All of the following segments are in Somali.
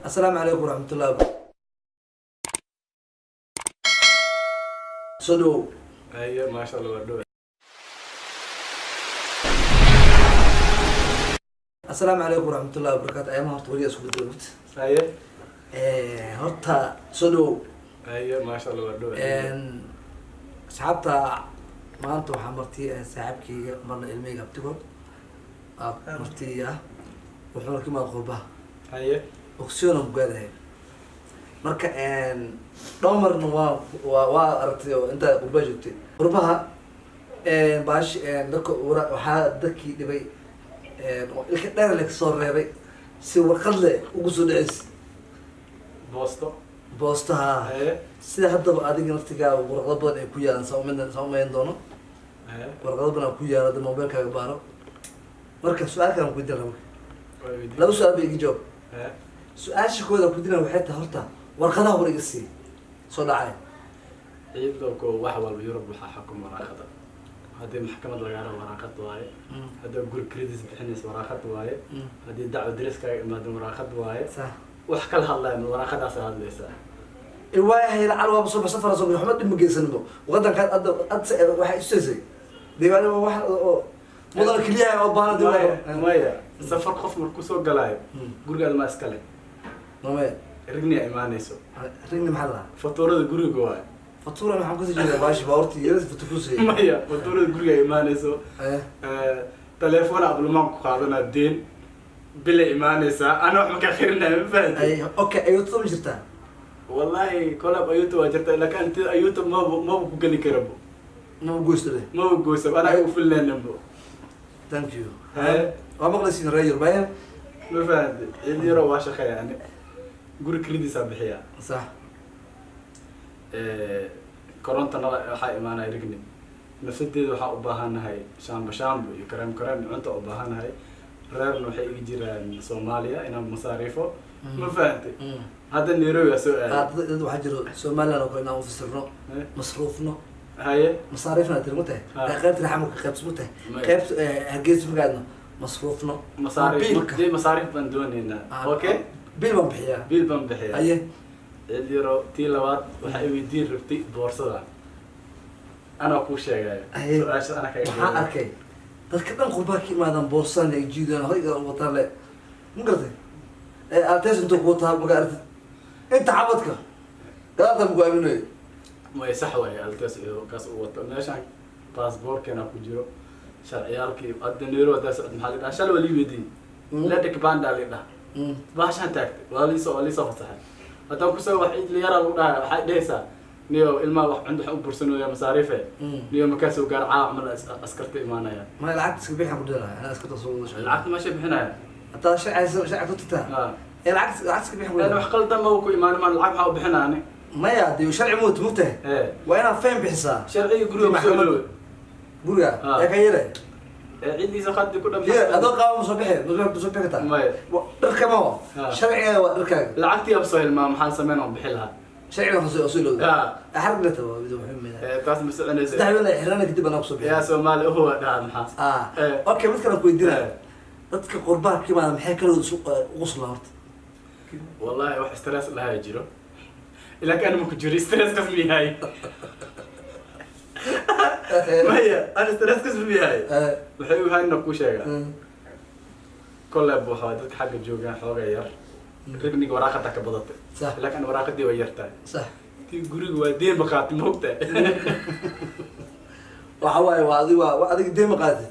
السلام عليكم ورحمة الله وبركاته. صدو. ايوه ما شاء الله ودو. السلام عليكم ورحمة الله وبركاته. أيام هرت ولي أسكت دولت. ايوه. هرت صدو. ايوه ما شاء الله ودو. أصحابتا ما أنتوا حمرتي صاحبكي مرنا علمي قبتكم. مرتي وحنا كمان قربها. ايوه. أكسيون مقعدة. marka dhomarna waa aragtay oo inta qurba joogtay qurbaha baash dadka waxa dadkii dhibay ilka dheer la soo reebay si warqad leh ugu soo dhacis boostaha sida hadaba adiga naftiga warqad badan ay ku yaalan sawmeyn doono warqad badan ku yaala mobilkaaga baaro marka su'aalkan ku diraa laba su'aal bay iga jawaab su'aasha kooda ku diraa waxay tahay horta warqadaha war iga sii soo dhacay ciidku wax walba Yurub waxa xukum waraaqada hadii maxkamad laga helo waraaqad waaye hadii guri credit bixinayso waraaqad waaye hadii dacwad dariska imaado waraaqad waaye صح wax kala hadlayno waraaqadaas hadlaysa الواحد العلوة بصوب سفر صوب محمد المجلسنه وغدا كان أد واحد يستزي ديوانه واحد مدن كلية أو بان ديوانه مايا سفر خوف مركوسو قلاي قرق ما اسكالي مايا رجني إيمانيسو رجني محلها فاتورة قرق جواي فاتورة ما حنقول تجيبها باش باورتي يلز بتكوسي مايا فاتورة قرق إيمانيسو تليفون قبل ما نقعدنا الدين بلا إيمانيسا أنا وحنا كخيرنا فهمت أي أوكي أيوة طول جرتها والله كلاب أيوتو أجرت لكن أنت أيوتو ما بقولي كربو ما بقولش له ما بقولش أنا أقول لنا نبو ثانك يو ما بقولش نرير بايم ما فهمت اللي يروح شخير يعني قول كريدي سابحية صح كورنتا waxaa imaanay rigni nafsadeedu waxa u baahanahay shaambo iyo kareem cunto u baahanahay reerna waxay igi jiraan Soomaaliya inaan masaarifo ma fahamtay هذا النيرو سؤال هذا واحد جرو سومالنا لو كنا نفسرنا مصروفنا هاي مصاريفنا ترمته قيبت الحمل قيبت سمته قيبت هجيت مقعدنا مصروفنا مصاريف دي مصاريف بندون هنا اوكي بيل بنبحيا بيل بنبحيا ايه اليورو تي لواد waxay weydiin rabtay boorsada ana ku sheegay su'aasha ana kaga waxaan arkay dadka dhan qurba ka imaadaan boorsan ay jiidaan hayga wata le ma garatay altees inta ku taab ma garatay inta xabadka gaadha ku aaminay ma sax way altees iyo kaas u wata meeshan passportkana ku jiro sharciyalkii adneero daas maxaa la shal wali weydii la dhig banda la baashan taagtay wali soo fasaxay هذا كسر واحد اللي يرى وده واحد ليس نيو إلما واحد عنده حب برسنو يا مصاريفه نيو مكاسو قرعة عمل أسكرت إيمانه يعني ما العكس كبيح مديرها أنا أسكت أصول شيء العكس ما شبه هنا أنت شيء كنتها العكس كبيح مديرها أنا وحقل دم وكو إيمان ما العكس حاول بحنا يعني ما يعدي وشرع موته وأنا فين بحساب شرعي يقولوا محمد قولوا يا كيره عندي زخات كلها هذا قام مصبيح تاع ما ركب هو شرعي ركب العكس يبصل ما محل سمينهم بحلها شرعي أصيله أحرق له تو بدو محمد قاسم مسؤولنا زين استحي ولا إحرانا كتب أنا مصبيح يا سومالي هو ده محاس أوكي مثل أقول دينا dadka qurbaha kiima maxay kala uqusla horta wallahi wax stress la hayjiro ila kan ma ku jiro stress kasbi hay maya ana stress kasbi hay waxay u hayna ku sheega kolle buuxa dadka xagga joogan xooga yar rigniga waraaqada ka badatay صح laakiin waraaqadii way yartahay صح tii guriga waa deen baqaati moogta waxa waa adiga deema qaadi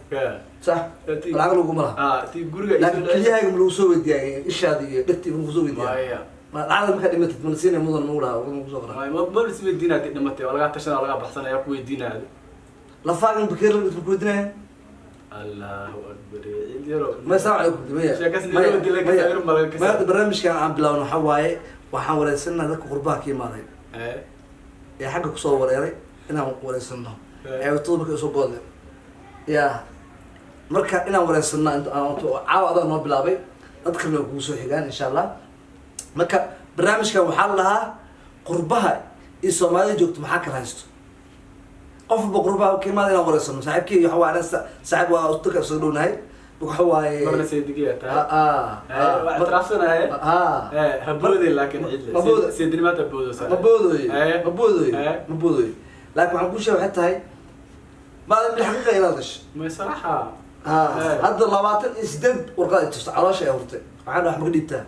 صح العقل ugu malaha tii guriga kaliyaha ma lagu soo weydiiyay ishaadi iyo dhigtii ma lagu soo weydiiyay ma lacag ma ka dhimatay ma siinay mudan ma walaha ma soo qoray ma bal isma diinaad dhimatay walaga tashan laga baxsanaya ku weydiinaad la faagan bakir ku weydiinay Allahu akbar indiro ma saacido dibaya ma barnaamijkan aan bilaawno waxa waaye waxaan wareysanaynaa dadka qurbaha ka imaaday ee xagga ku soo wareeray inaan wareysano wadada markay soo goodeen yaa marka inaan wareysano caawa noo bilaabay dad kalena kugu soo xigaan insha allah marka barnaamijkan waxaa la lahaa qurbaha iyo Soomaalida joogto maxaa kala haysto qof qurbaha ka imaada inaan wareysano saaxiibkii waxa waa saaxiib waa dadka soo dhownahay وحواي مرة سيدقية اعترافنا هبودي لكن عيد سيدني ما تبودو مبودي لكن عم كل شيء حتى هاي بعد بالحقيقة يناقش ما صراحة هذا اللواتر إسدد ورقة تستعرض شيء هرتي عاد راح مقديتها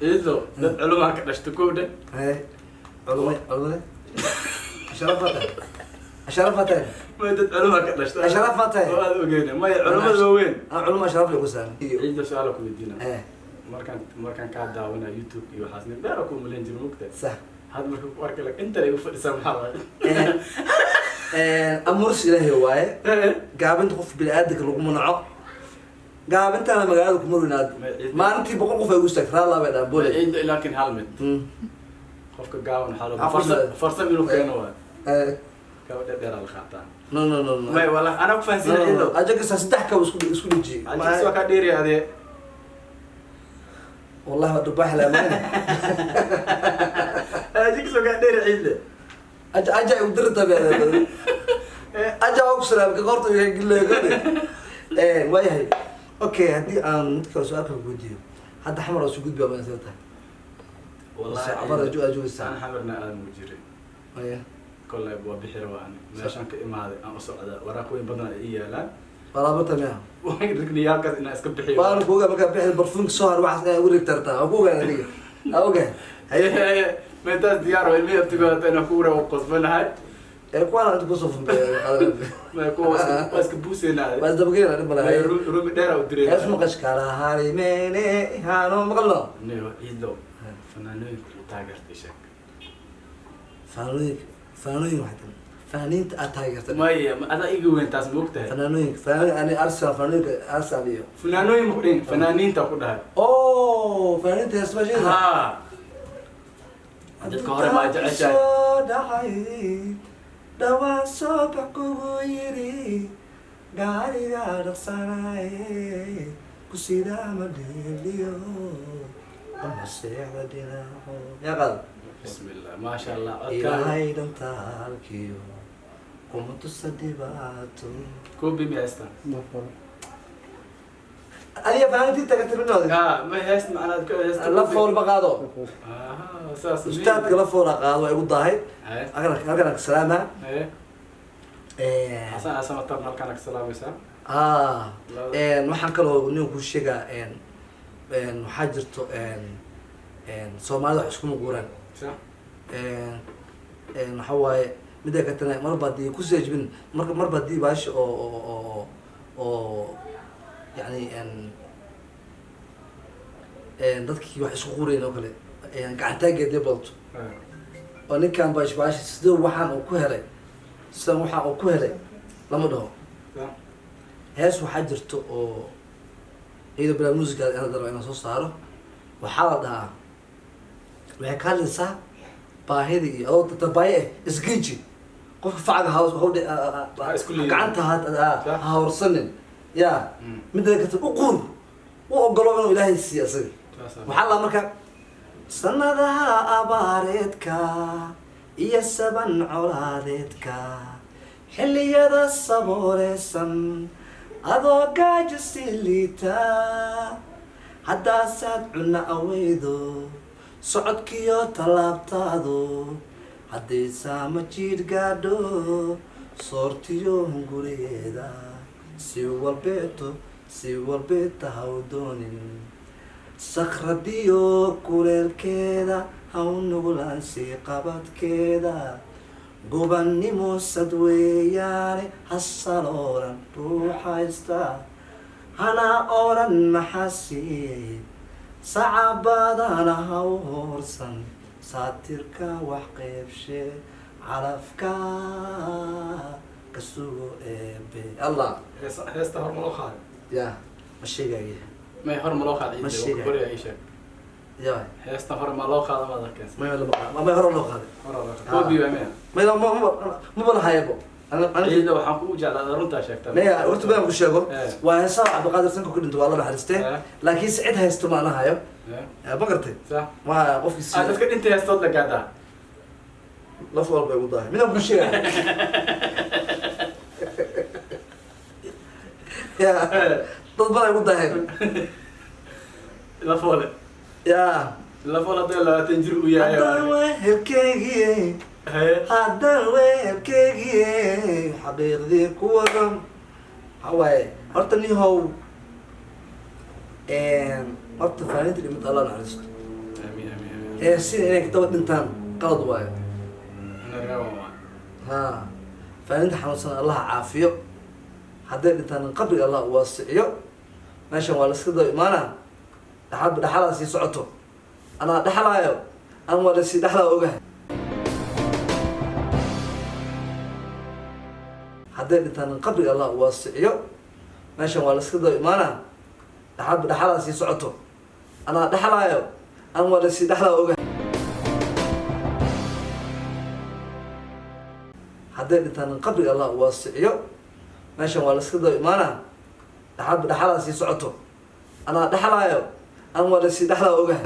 إيزو علوم هكذا اشتكوده علوم شرفتين ما يدد علوم هكذا اشتكوده شرفتين هذا وقينا ما علوم وين علوم شرف لك وسام عيد سؤالكم يدينا مركان كان داونا يوتيوب يوحاسني بيركم ملين جنو مكتب صح هذا مركب ورك لك انت اللي يوفر سام حوالي أمورس إلهي واي قابنت خوف بالعادك اللي قمنا عق قابنت أنا مقالك مروناد ما أنتي بقول خوف يقولك لا بعد أقول لكن هالمد خوفك قاون حاله فرصة منو كانوا كاو دير على الخطأ لا ما والله أنا كفانسين عنده أجاك سأستحكى وسكول يجي أجاك سوا كديري هذه والله ما تباح لا ما أجاك سوا كديري عنده أجا ودرت بيه أجا أقصر بك قرط يقول لي إيه ما هي أوكي هدي أنا كل سؤال كل فيديو هذا حمر وسجود بيه ما نسيته والله عبارة أجو الساعة أنا حمرنا المجري أيه كل أبوه بحروان ماشان كإما هذا أنا أصعد وراك وين بدنا إياه لا رابطة معه وين ركني ياك إن أسكب بحير وأنا بوجا بقى بحير برفون صار واحد يقول لك ترتا أبوجا أنا ليه أوجا هي ما تاس ديار وين بتقول أنا كورة وقصبنا هاي كوانا أنت بوصف ما يكون بس كبوسنا بس ده بقينا أنا ملا روم ديرا ودري اسمه قشكارا هاري ميني هانو مغلو نيو يدو فنانين تاجرت إيشك فنانين واحد فنانين تاجرت ما هي أنا إيجو وين تاس موقته فنانين أنا أرسل فنانين أرسل ليه فنانين مقرين فنانين تأخذها أوه فنانين تسمع شيء ها عندك كهرباء ما جعشة دوا صبح كويري قاري قارق صناعي كسيدا مدليو أما السيعة ديناهو يا قلب بسم الله ما شاء الله إلهي دم تالكيو قمت السدباتو كوبي ميستا أنا فهمتي تكتب منه ما يسمع أنا لفه والبقادو أساس أستاذ لفه والبقادو يقول ضاهي أقرأ سلامة حسن أسمع طبعا كانك سلام يسا waxaan kaloo nin ku sheegaa waxaa jirto Soomaalida wax isku muquuraan waxa waaye midda ka tan mar baad ku seejbin mar baad baash oo yani dadkii wax isku quureen oo kale gacantaageedii balto oo ninkan baash sidoo waxaan uu ku helay sida waxaan uu ku helay lama dhaho hees waxaa jirto oo iyadoo bilaa muusiga inaan daro inaan soo saaro waxaa la dhahaa waxay ka hadlaysaa baahida iyo adoo dabaaye isgeeji qofka facaga gacanta ha horsanin yaa midda kata u quur u ogolo inuu ilaahay siiyo isaga waxaa la marka sanadaha abaareedka iyo saban colaadeedka xilliyada sabooleysan adoo gaajo sii liita haddaasaad cunno aweydo socodkiyo tallaabtaado haddaysaa ma jiidh gaadho soortiyo hungurigeeda si walbeeta haw doonin sakradiyo kuleelkeeda haw nugulaan sii qabadkeeda gobannimo sad weeyaane hasal oran ruuxaysta hana oran maxaa siiyey sacabaadana ha u hoorsan saatirka wax qeybshe calafka ka sugo eebe allah heesta hor maloo qaaday ya ma sheegaya may hor maloo qaaday ma sheegaya Aisha ya heesta hor maloo qaaday ma darkeen ma hor loo qaaday koobi waa ma bala hayabo ciidda waxaan ku jeclaa runta sheegtay maya horta baan ku sheego waa heesaa Cabdiqaadir Sanko ku dhinto waa la naxariistay laakiin Saciid haysto ma ana hayo ma gartay sax waa qofkii dadka dhintay haystood la gaada laf walba ugu dahay midaan ku sheegay يا ضد بلا يقول ده لا فول يا لا فول هذا لا تنجروا يا هذا وين كيجي هذا وين كيجي حقيقي كورم هواي هرتني هو هرت فانت اللي متقلق نعرفه امين امين إيه سين إنك توت إنتان قلد وايد انا راوي ها فأنت حنوصل الله عافية حتى إنتان قبل الله واسعيه ماشي ولا سكده إيمانا لحد دحلا سي سعته أنا دحلا يو أنا ولا سي دحلا أوجه حتى إنتان قبل الله واسعيه ماشي ولا سكده إيمانا لحد دحلا سي سعته أنا دحلا يو أنا ولا سي دحلا أوجه حتى إنتان قبل الله واسعيه ماشي ولا سكده إيمانا لحد دحلا سي سعته أنا دحلا يو أنا ولا سي دحلا أوجه